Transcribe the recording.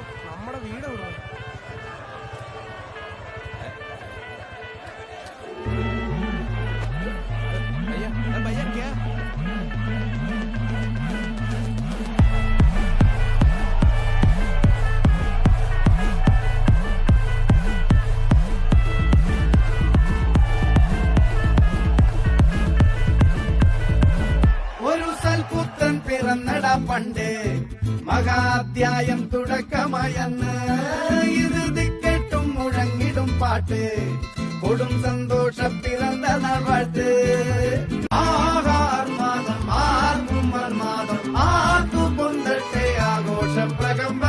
നമ്മുടെ വീട് എവിടെ? भैया क्या ഒരു സൽപുത്രൻ പിറന്നടാ പണ്ട് മഹാധ്യായം തുടക്കമായെന്ന് ഇത് ദിക്കെട്ടും മുഴങ്ങിടും പാട്ട് കൊടും സന്തോഷ പിറന്ന നാൾവാഴ്ത്ത് ആഹാർമാദം ആർക്കും മാദം ആർക്കു പൊന്തട്ടെ ആഘോഷ പ്രകമ്പ